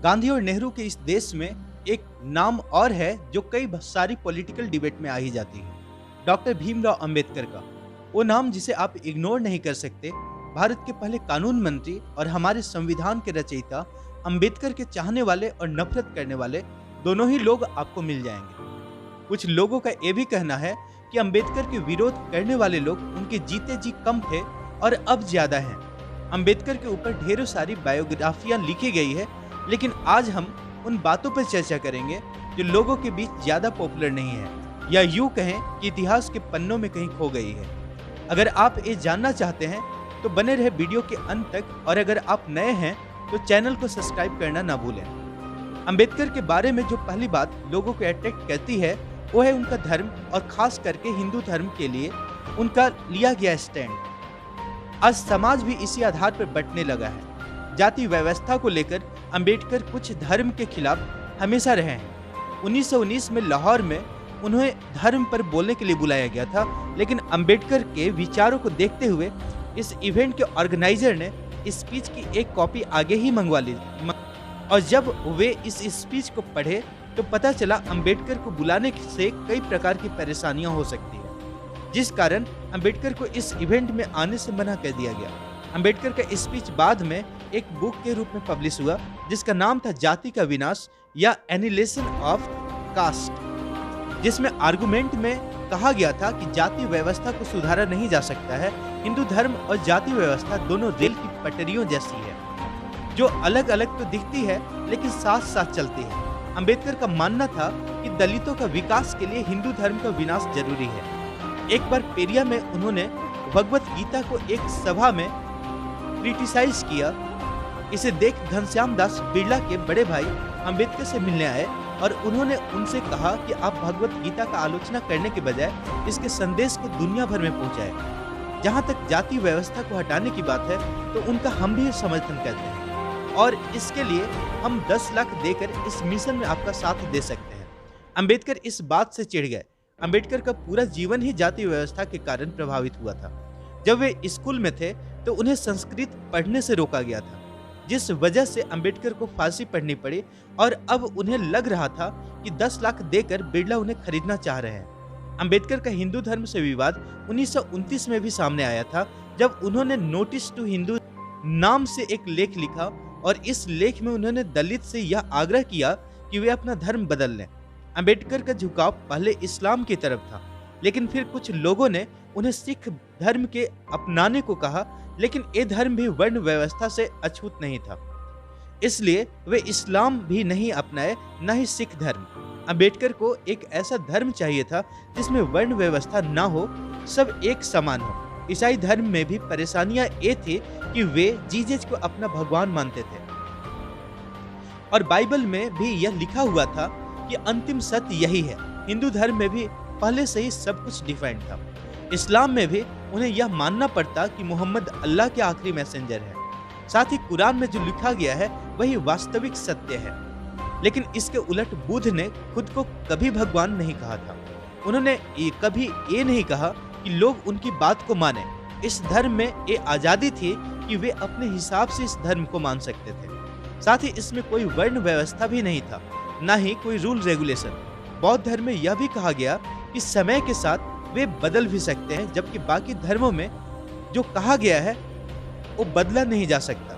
गांधी और नेहरू के इस देश में एक नाम और है जो कई सारी पॉलिटिकल डिबेट में आ ही जाती है, डॉक्टर भीमराव अंबेडकर का। वो नाम जिसे आप इग्नोर नहीं कर सकते। भारत के पहले कानून मंत्री और हमारे संविधान के रचयिता अंबेडकर के चाहने वाले और नफरत करने वाले दोनों ही लोग आपको मिल जाएंगे। कुछ लोगों का यह भी कहना है कि अंबेडकर के विरोध करने वाले लोग उनके जीते जी कम थे और अब ज्यादा हैं। अंबेडकर के ऊपर ढेरों सारी बायोग्राफियां लिखी गई है, लेकिन आज हम उन बातों पर चर्चा करेंगे जो लोगों के बीच ज्यादा पॉपुलर नहीं है, या यूं कहें कि इतिहास के पन्नों में कहीं खो गई है। अगर आप ये जानना चाहते हैं तो बने रहे वीडियो के अंत तक, और अगर आप नए हैं तो चैनल को सब्सक्राइब करना ना भूलें। अंबेडकर के बारे में जो पहली बात लोगों को अट्रैक्ट करती है वो है उनका धर्म, और खास करके हिंदू धर्म के लिए उनका लिया गया स्टैंड। आज समाज भी इसी आधार पर बंटने लगा है। जाति व्यवस्था को लेकर अंबेडकर कुछ धर्म के खिलाफ हमेशा रहे हैं। 1919 में लाहौर में उन्हें धर्म पर बोलने के लिए बुलाया गया था, लेकिन अंबेडकर के विचारों को देखते हुए इस इवेंट के ऑर्गेनाइजर ने स्पीच की एक कॉपी आगे ही मंगवा ली, और जब वे इस स्पीच को पढ़े तो पता चला अंबेडकर को बुलाने से कई प्रकार की परेशानियां हो सकती है, जिस कारण अंबेडकर को इस इवेंट में आने से मना कर दिया गया। अंबेडकर का स्पीच बाद में एक बुक के रूप में पब्लिश हुआ जिसका नाम था जाति का विनाश या एनिहिलेशन ऑफ कास्ट, जिसमें आर्गुमेंट में कहा गया था कि जाति व्यवस्था को सुधारा नहीं जा सकता है। हिंदू धर्म और जाति व्यवस्था दोनों रेल की पटरियों जैसी है, जो अलग अलग तो दिखती है लेकिन साथ साथ चलती है। अंबेडकर का मानना था कि दलितों का विकास के लिए हिंदू धर्म का विनाश जरूरी है। एक बार पेरिया में उन्होंने भगवत गीता को एक सभा में क्रिटिसाइज किया। इसे देख घनश्याम दास बिरला के बड़े भाई अंबेडकर से मिलने आए और उन्होंने उनसे कहा कि आप भगवत गीता का आलोचना करने के बजाय इसके संदेश को दुनिया भर में पहुंचाएं। जहां तक जाति व्यवस्था को हटाने की बात है तो उनका हम भी समर्थन करते हैं, और इसके लिए हम 10 लाख देकर इस मिशन में आपका साथ दे सकते हैं। अंबेडकर इस बात से चिढ़ गए। अंबेडकर का पूरा जीवन ही जाति व्यवस्था के कारण प्रभावित हुआ था। जब वे स्कूल में थे तो उन्हें संस्कृत पढ़ने से रोका गया था, जिस वजह से अंबेडकर को फांसी पढ़नी पड़ी, और अब उन्हें लग रहा था कि 10 लाख देकर बिरला उन्हें खरीदना चाह रहे हैं। अंबेडकर का हिंदू धर्म से विवाद 1929 में भी सामने आया था, जब उन्होंने नोटिस टू हिंदू नाम से एक लेख लिखा, और इस लेख में उन्होंने दलित से यह आग्रह किया कि वे अपना धर्म बदल लें। अंबेडकर का झुकाव पहले इस्लाम की तरफ था, लेकिन फिर कुछ लोगों ने उन्हें सिख धर्म के अपनाने को कहा, लेकिन ये धर्म भी वर्ण व्यवस्था से अछूत नहीं था, इसलिए वे इस्लाम भी नहीं अपनाए, न ही सिख धर्म। अंबेडकर को एक ऐसा धर्म चाहिए था जिसमें वर्ण व्यवस्था न हो, सब एक समान हो। ईसाई धर्म में भी परेशानियां ये थी कि वे जीसस को अपना भगवान मानते थे, और बाइबल में भी यह लिखा हुआ था कि अंतिम सत्य यही है। हिंदू धर्म में भी पहले से ही सब कुछ डिफाइंड था। इस्लाम में भी उन्हें यह मानना पड़ता कि मोहम्मद अल्लाह के आखिरी मैसेंजर है। साथ ही कुरान में जो लिखा गया है वही वास्तविक सत्य है। लेकिन इसके उलट बुद्ध ने खुद को कभी भगवान नहीं कहा था। उन्होंने कभी ये नहीं कहा कि लोग उनकी बात को माने। इस धर्म में ये आजादी थी कि वे अपने हिसाब से इस धर्म को मान सकते थे। साथ ही इसमें कोई वर्ण व्यवस्था भी नहीं था, ना ही कोई रूल रेगुलेशन। बौद्ध धर्म में यह भी कहा गया कि समय के साथ वे बदल भी सकते हैं, जबकि बाकी धर्मों में जो कहा गया है वो बदला नहीं जा सकता।